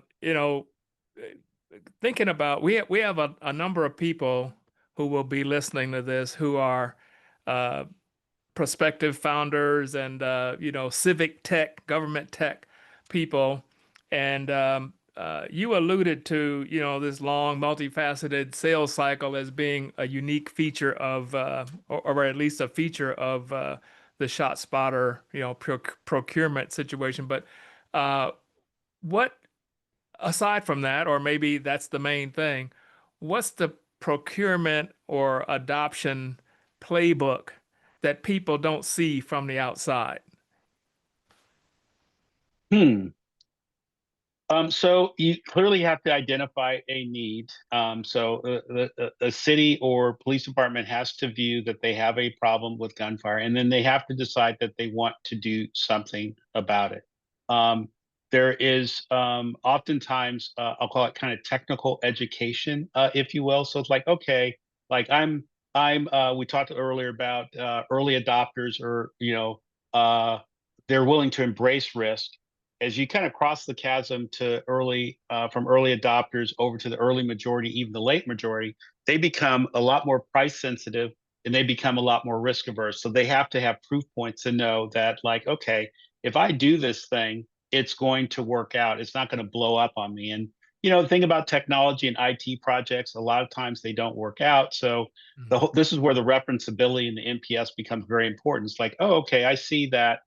thinking about we have a number of people who will be listening to this who are uh, prospective founders and civic tech, government tech people, and you alluded to this long, multifaceted sales cycle as being a unique feature of, or at least a feature of the ShotSpotter procurement situation. But what aside from that, or maybe that's the main thing, what's the procurement or adoption playbook that people don't see from the outside? Hmm. So you clearly have to identify a need. A city or police department has to view that they have a problem with gunfire, and then they have to decide that they want to do something about it. Um, there is oftentimes I'll call it kind of technical education, if you will. So it's like, okay, like we talked earlier about early adopters, or uh, they're willing to embrace risk as you kind of cross the chasm to early from early adopters over to the early majority, even the late majority, they become a lot more price sensitive and they become a lot more risk averse. So they have to have proof points to know that, like, okay, if I do this thing, it's going to work out. It's not going to blow up on me. And the thing about technology and IT projects, a lot of times they don't work out. So Mhm. this is where the referenceability and the NPS becomes very important. It's like, oh, okay, I see that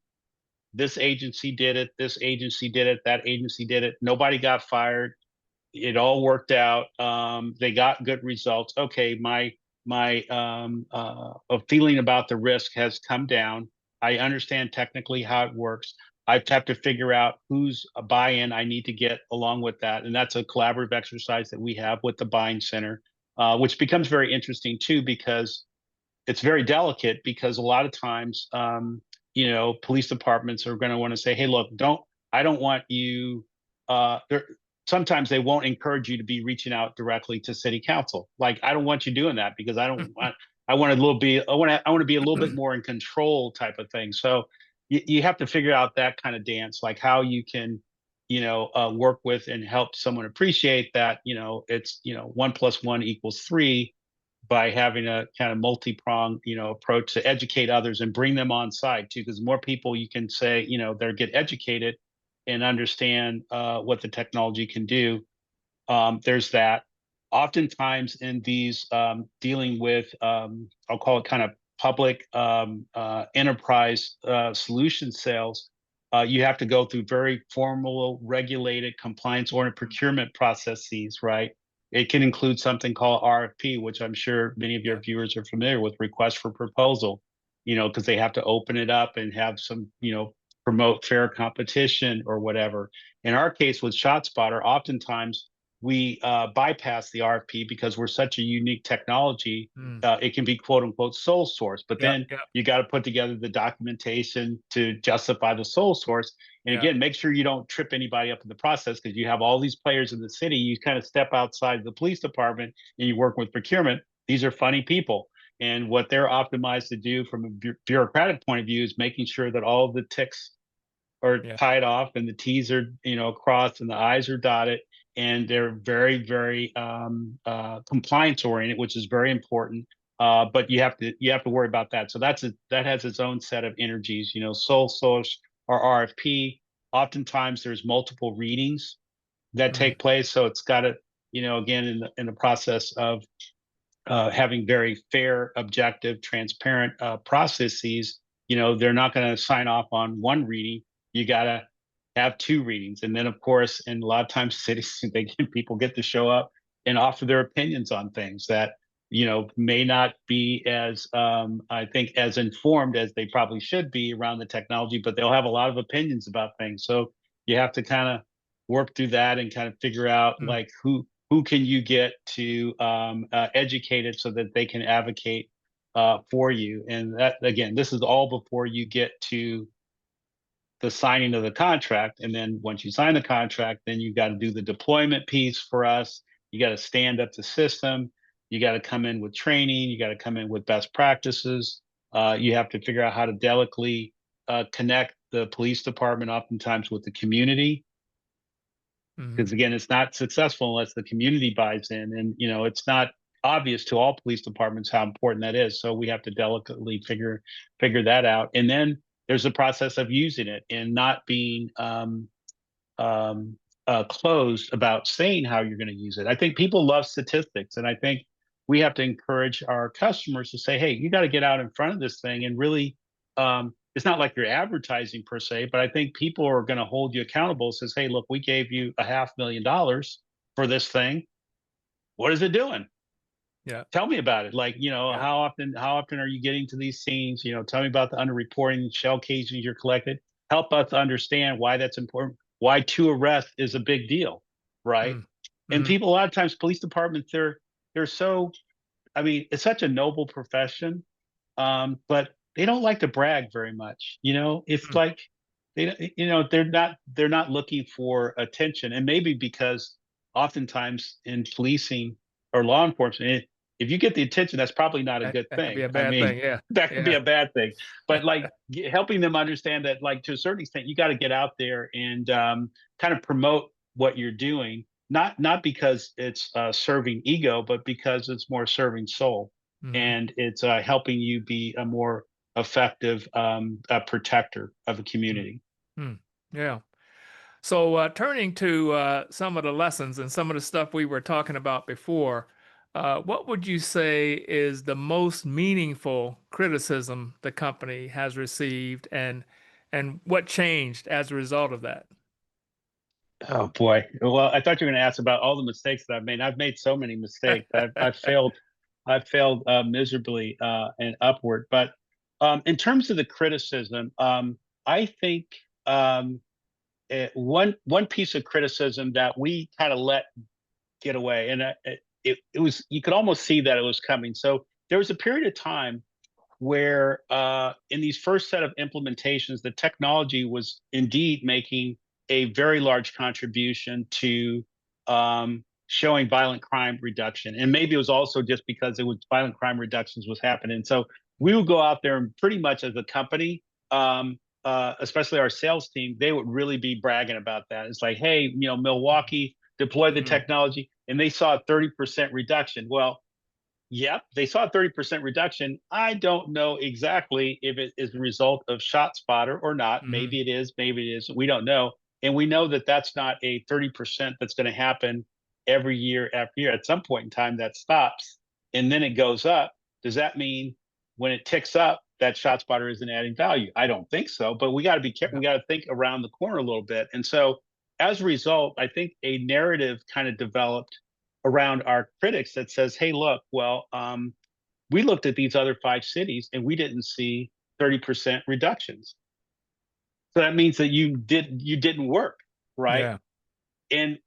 this agency did it, this agency did it, that agency did it. Nobody got fired. It all worked out. They got good results. Okay, my feeling about the risk has come down. I understand technically how it works. I have to figure out whose buy-in I need to get along with that, and that's a collaborative exercise that we have with the buying center, which becomes very interesting too because it's very delicate because a lot of times, police departments are going to want to say, "Hey, look, I don't want you." There, sometimes they won't encourage you to be reaching out directly to city council. Like, I don't want you doing that because I don't want. I want a little be. I want to be a little bit more in control, type of thing. So you have to figure out that kind of dance, like how you can, work with and help someone appreciate that. It's 1 + 1 = 3 by having a kind of multi-pronged, approach to educate others and bring them on side too. Because more people you can say, they get educated and understand what the technology can do. There's that. Oftentimes in these dealing with, I'll call it kind of public enterprise solution sales, you have to go through very formal, regulated, compliance-oriented procurement processes, right? It can include something called RFP, which I'm sure many of your Yeah, viewers are familiar with, request for proposal, because they have to open it up and have some, promote fair competition or whatever. In our case with ShotSpotter, oftentimes we bypass the RFP because we're such a unique technology. mm, It can be quote unquote sole source, but yeah, then yeah, you got to put together the documentation to justify the sole source. And yeah, again, make sure you don't trip anybody up in the process because you have all these players in the city. You kind of step outside the police department and you work with procurement. These are funny people. And what they're optimized to do from a bureaucratic point of view is making sure that all of the ticks are Yeah. tied off and the T's are, crossed and the I's are dotted. And they're very, very compliance oriented, which is very important. But you have to worry about that. So that has its own set of energies. Sole source or RFP. Oftentimes there's multiple readings that Mm. take place. So it's got to, again, in the process of having very fair, objective, transparent processes, they're not going to sign off on one reading. You got to have two readings. And then, of course, and a lot of times cities, people get to show up and offer their opinions on things that, may not be as, I think, as informed as they probably should be around the technology, but they'll have a lot of opinions about things. So you have to kind of work through that and kind of figure out Mm. like who can you get to educate it so that they can advocate for you. And that, again, this is all before you get to the signing of the contract. And then once you sign the contract, then you got to do the deployment piece for us. You got to stand up the system. You got to come in with training. You got to come in with best practices. You have to figure out how to delicately connect the police department oftentimes with the community, Mhm. because again, it's not successful unless the community buys in, and it's not obvious to all police departments how important that is. So we have to delicately figure that out. And then there's the process of using it and not being um, closed about saying how you're going to use it. I think people love statistics, and I think we have to encourage our customers to say, "Hey, you got to get out in front of this thing and really." It's not like you're advertising per se, but I think people are going to hold you accountable. Says, "Hey, look, we gave you $500,000 for this thing. What is it doing? Yeah. Tell me about it. Like, Yeah. how often are you getting to these scenes? Tell me about the underreporting shell casings you're collected. Help us understand why that's important. Why two arrests is a big deal, right?" Mm. And Mhm. people, a lot of times, police departments, they're so. I mean, it's such a noble profession, but they don't like to brag very much. It's Mm. like they're not looking for attention, and maybe because oftentimes in policing or law enforcement, if you get the attention, that's probably not a That good that could be thing. a I bad mean, thing. Yeah. that could be Yeah. a bad thing. But like helping them understand that, like to a certain extent, you got to get out there and kind of promote what you're doing. Not because it's serving ego, but because it's more serving soul, Mhm. and it's helping you be a more effective protector of a Mm. community. Mm. Yeah. So, turning to some of the lessons and some of the stuff we were talking about before, what would you say is the most meaningful criticism the company has received, and what changed as a result of that? Oh boy. Well, I thought you were going to ask about all the mistakes that I've made. I've made so many mistakes. I've failed miserably and upward. But in terms of the criticism, I think one piece of criticism that we kind of let get away, and it was, you could almost see that it was coming. So there was a period of time where in these first set of implementations, the technology was indeed making a very large contribution to showing violent crime reduction. And maybe it was also just because it was violent crime reductions was happening. So we would go out there and pretty much as a company, especially our sales team, they would really be bragging about that. It's like, hey, Milwaukee deployed the Mhm. technology and they saw a 30% reduction. Well, yep, they saw a 30% reduction. I don't know exactly if it is the result of ShotSpotter or not. Mhm. Maybe it is, maybe it isn't. We don't know. And we know that that's not a 30% that's going to happen every year after year. At some point in time, that stops and then it goes up. Does that mean when it ticks up, that ShotSpotter isn't adding value? I don't think so, but we got to be careful. Yeah. We got to think around the corner a little bit. And so as a result, I think a narrative kind of developed around our critics that says, "Hey, look, well, we looked at these other five cities and we didn't see 30% reductions. So that means that you didn't work, right?" Yeah. And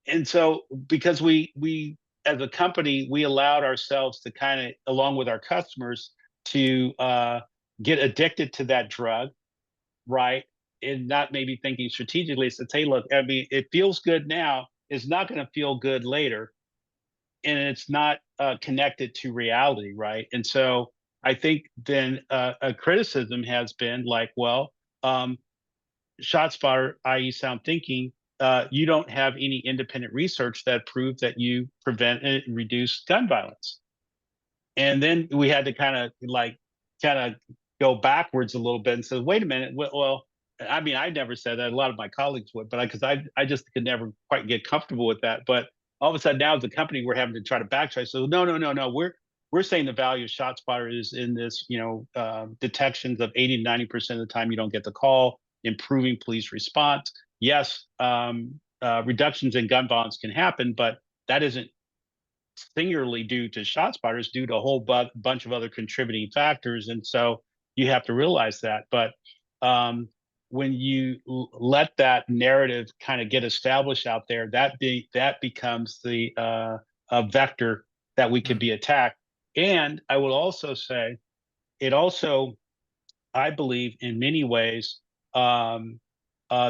and so because we as a company we allowed ourselves to kind of, along with our customers, to get addicted to that drug, right? And not maybe thinking strategically. It says, "Hey, look, I mean, it feels good now. It's not going to feel good later." And it's not connected to reality, right? And so I think then a criticism has been like, well, um, ShotSpotter, i.e., SoundThinking, you don't have any independent research that proved that you prevent and reduce gun violence. And then we had to kind of go backwards a little bit and say, wait a minute, well, I mean, I never said that. A lot of my colleagues would, but because I just could never quite get comfortable with that. But all of a sudden now as a company, we're having to try to backtrack. So no. We're saying the value of ShotSpotter is in this, detections of 80 to 90% of the time you don't get the call, improving police response. Yes, reductions in gun violence can happen, but that isn't singularly due to ShotSpotter. It's due to a whole bunch of other contributing factors, and so you have to realize that. But when you let that narrative kind of get established out there, that becomes the a vector that we could be attacked. And I will also say, it also, I believe, in many ways,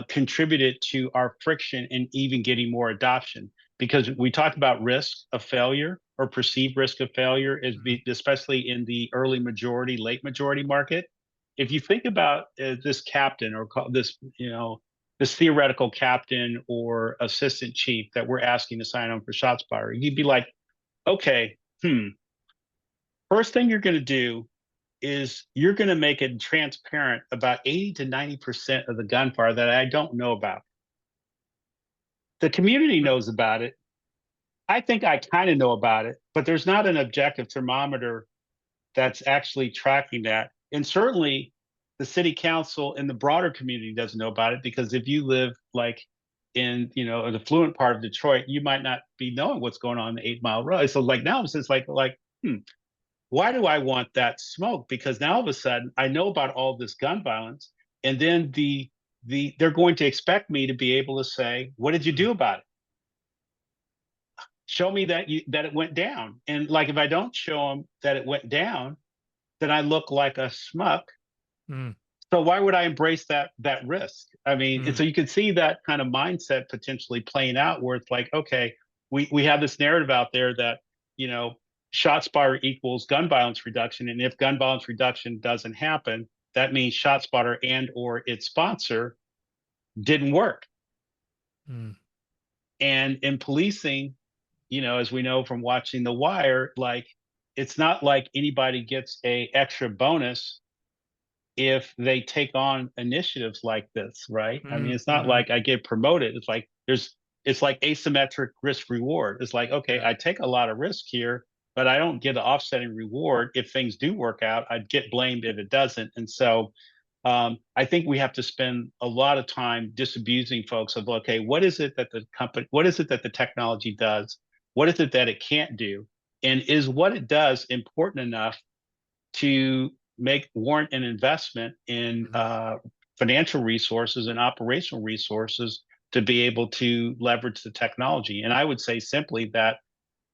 contributed to our friction in even getting more adoption. Because we talked about risk of failure or perceived risk of failure, especially in the early majority, late majority market. If you think about this captain or this, this theoretical captain or assistant chief that we're asking to sign on for ShotSpotter, you'd be like, okay, first thing you're going to do is you're going to make it transparent about 80 to 90% of the gunfire that I don't know about. The community knows about it. I think I kind of know about it, but there's not an objective thermometer that's actually tracking that. And certainly the city council and the broader community doesn't know about it, because if you live like in, an affluent part of Detroit, you might not be knowing what's going on in the 8 Mile Road. So like now it's just like, why do I want that smoke? Because now all of a sudden I know about all this gun violence, and then they're going to expect me to be able to say, what did you do about it? Show me that it went down. And like, if I don't show them that it went down, then I look like a schmuck. So why would I embrace that risk? I mean, and so you can see that kind of mindset potentially playing out, where it's like, okay, we have this narrative out there that, ShotSpotter equals gun violence reduction. And if gun violence reduction doesn't happen, that means ShotSpotter and or its sponsor didn't work. And in policing, as we know from watching The Wire, like, it's not like anybody gets a extra bonus if they take on initiatives like this, right? I mean, it's not like I get promoted. It's like it's like asymmetric risk reward. It's like, okay, I take a lot of risk here, but I don't get an offsetting reward. If things do work out, I'd get blamed if it doesn't. And so I think we have to spend a lot of time disabusing folks of, okay, what is it that the technology does? What is it that it can't do? And is what it does important enough to warrant an investment in financial resources and operational resources to be able to leverage the technology? And I would say simply that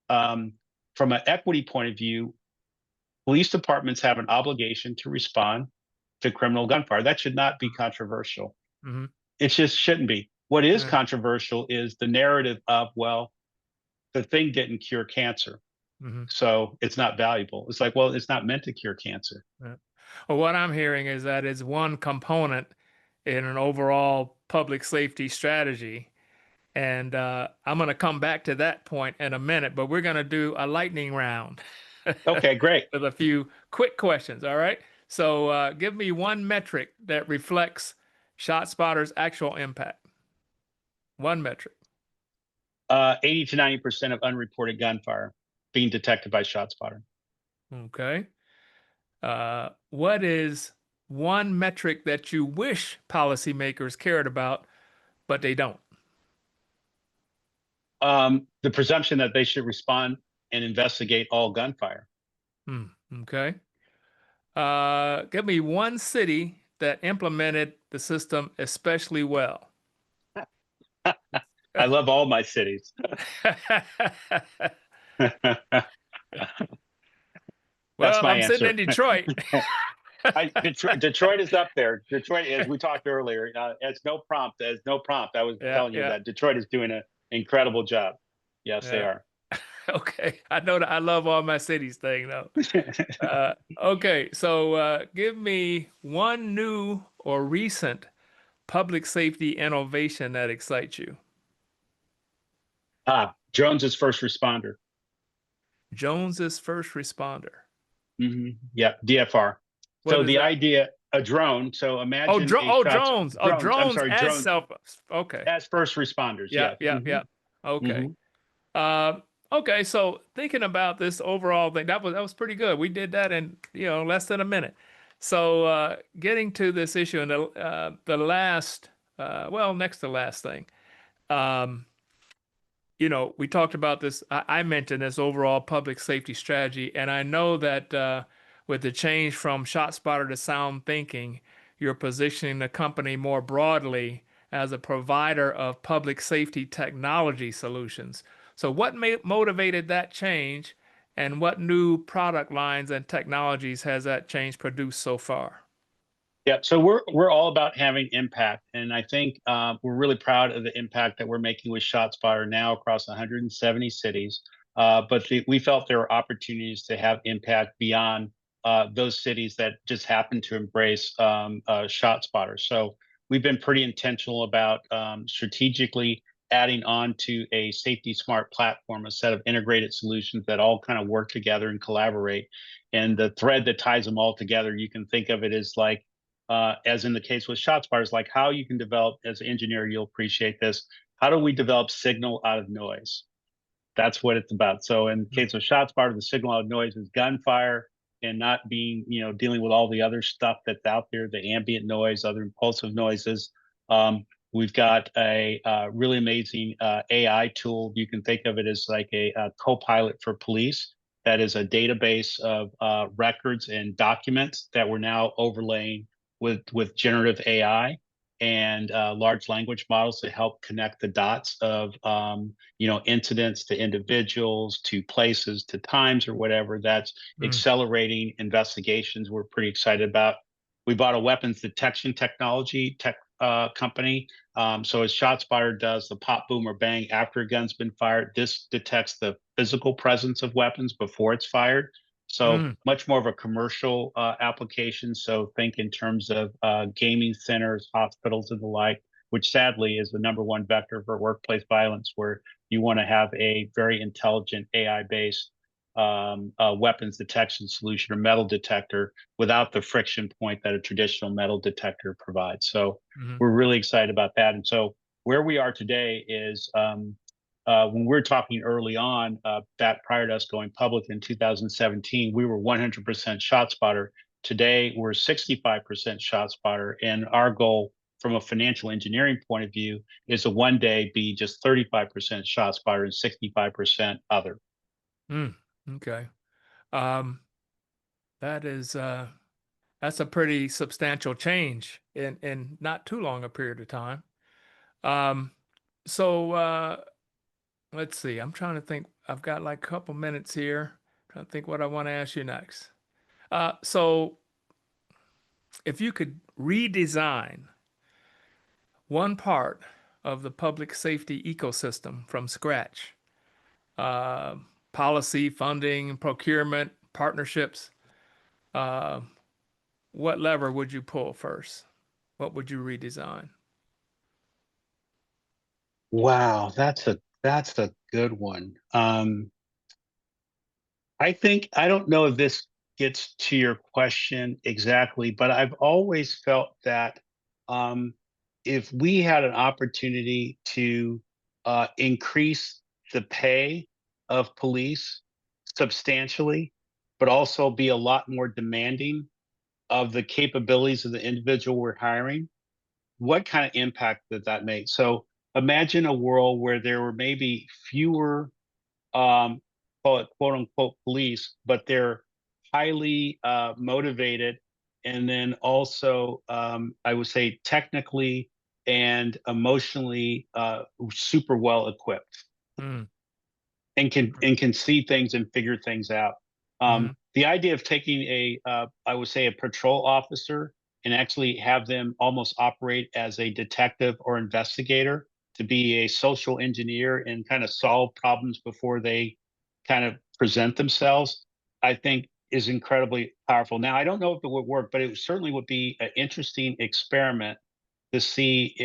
from an equity point of view, police departments have an obligation to respond to criminal gunfire. That should not be controversial. It just shouldn't be. What is controversial is the narrative of, well, the thing didn't cure cancer, so it's not valuable. It's like, well, it's not meant to cure cancer. Well, what I'm hearing is that it's one component in an overall public safety strategy. And I'm going to come back to that point in a minute, but we're going to do a lightning round. Okay, great. With a few quick questions. All right. So give me one metric that reflects ShotSpotter's actual impact. One metric. 80 to 90% of unreported gunfire being detected by ShotSpotter. Okay. What is one metric that you wish policymakers cared about, but they don't? The presumption that they should respond and investigate all gunfire. Okay. Give me one city that implemented the system especially well. I love all my cities. Well, my I'm answer. sitting in Detroit. Detroit is up there. Detroit, as we talked earlier, as no prompt. I was telling you that Detroit is doing an incredible job. Yes, they are. Okay, I know that I love all my cities thing though. Okay, so give me one new or recent public safety innovation that excites you? Drones as first responder. Jones's first responder. Yeah, DFR. What So is the that? idea, a drone. So Oh, imagine a shots drones. Oh, drones. I'm drones sorry, as drones self. Okay. as first responders. Yeah, Yes. yeah, yeah. Okay. Hmm. Uh, okay. So thinking about this overall thing, that was pretty good. We did that in less than a minute. So getting to this issue and the last, next to last thing. Um, we talked about this. I mentioned this overall public safety strategy, and I know that with the change from ShotSpotter to SoundThinking, you're positioning the company more broadly as a provider of public safety technology solutions. So, what motivated that change, and what new product lines and technologies has that change produced so far? Yeah, so we're all about having impact, and I think we're really proud of the impact that we're making with ShotSpotter now across 170 cities. We felt there were opportunities to have impact beyond those cities that just happen to embrace ShotSpotter. So we've been pretty intentional about strategically adding on to a safety smart platform, a set of integrated solutions that all kind of work together and collaborate. And the thread that ties them all together, you can think of it as like as in the case with ShotSpotter, is like how you can develop, as an engineer, you'll appreciate this. How do we develop signal out of noise? That's what it's about. So in the case of ShotSpotter, the signal out of noise is gunfire and not being, dealing with all the other stuff that's out there, the ambient noise, other impulsive noises. We've got a really amazing AI tool. You can think of it as like a co-pilot for police. That is a database of records and documents that we're now overlaying with generative AI and large language models to help connect the dots of incidents to individuals to places to times or whatever. That's Mm, accelerating investigations. We're pretty excited about. We bought a weapons detection technology tech company. So as ShotSpotter does the pop, boom, or bang after a gun's been fired, this detects the physical presence of weapons before it's fired. So mm, much more of a commercial application. So think in terms of gaming centers, hospitals, and the like, which sadly is the number one vector for workplace violence, where you want to have a very intelligent AI-based weapons detection solution or metal detector without the friction point that a traditional metal detector provides. So mhm. we're really excited about that. And so where we are today is when we were talking early on, back prior to us going public in 2017, we were 100% ShotSpotter. Today, we're 65% ShotSpotter. And our goal from a financial engineering point of view is to one day be just 35% ShotSpotter and 65% other. Mm, okay. Um, that is that's a pretty substantial change in not too long a period of time. Um, so let's see. I'm trying to think. I've got like a couple minutes here. Trying to think what I want to ask you next. So if you could redesign one part of the public safety ecosystem from scratch, uh, policy, funding, procurement, partnerships, uh, what lever would you pull first? What would you redesign? Wow, that's a good one. I don't know if this gets to your question exactly, but I've always felt that um, if we had an opportunity to increase the pay of police substantially, but also be a lot more demanding of the capabilities of the individual we're hiring, what kind of impact would that make? So imagine a world where there were maybe fewer um, call it quote unquote police, but they're highly motivated and then also I would say technically and emotionally super well equipped Mm, and can see things and figure things out. mm, The idea of taking I would say a patrol officer and actually have them almost operate as a detective or investigator to be a social engineer and kind of solve problems before they kind of present themselves, I think is incredibly powerful. Now, I don't know if it would work, but it certainly would be an interesting experiment to see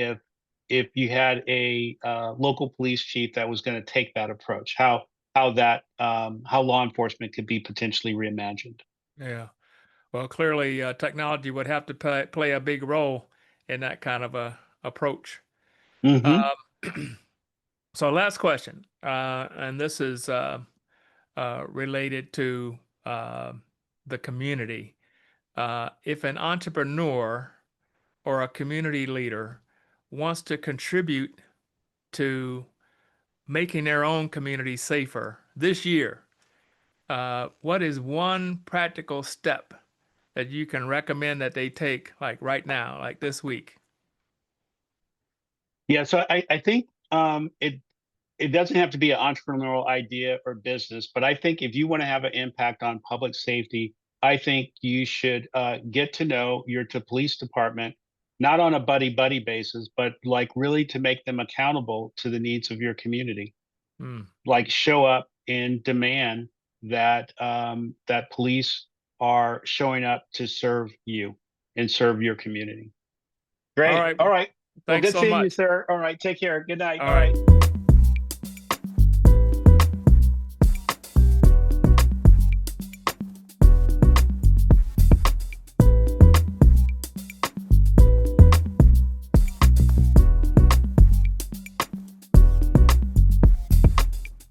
if you had a local police chief that was going to take that approach, how law enforcement could be potentially reimagined. Yeah. Well, clearly, technology would have to play a big role in that kind of a approach. Hmm. Um, so, last question, and this is related to the community. If an entrepreneur or a community leader wants to contribute to making their own community safer this year, what is one practical step that you can recommend that they take, like right now, like this week? Yeah, so I think it doesn't have to be an entrepreneurial idea or business, but I think if you want to have an impact on public safety, I think you should get to know your police department, not on a buddy basis, but like really to make them accountable to the needs of your community. Hmm. Like show up and demand that that police are showing up to serve you and serve your community. All Great. right. All right. Well, Thanks good so seeing you, much. sir. All right. Take care. Good night. All All right. right.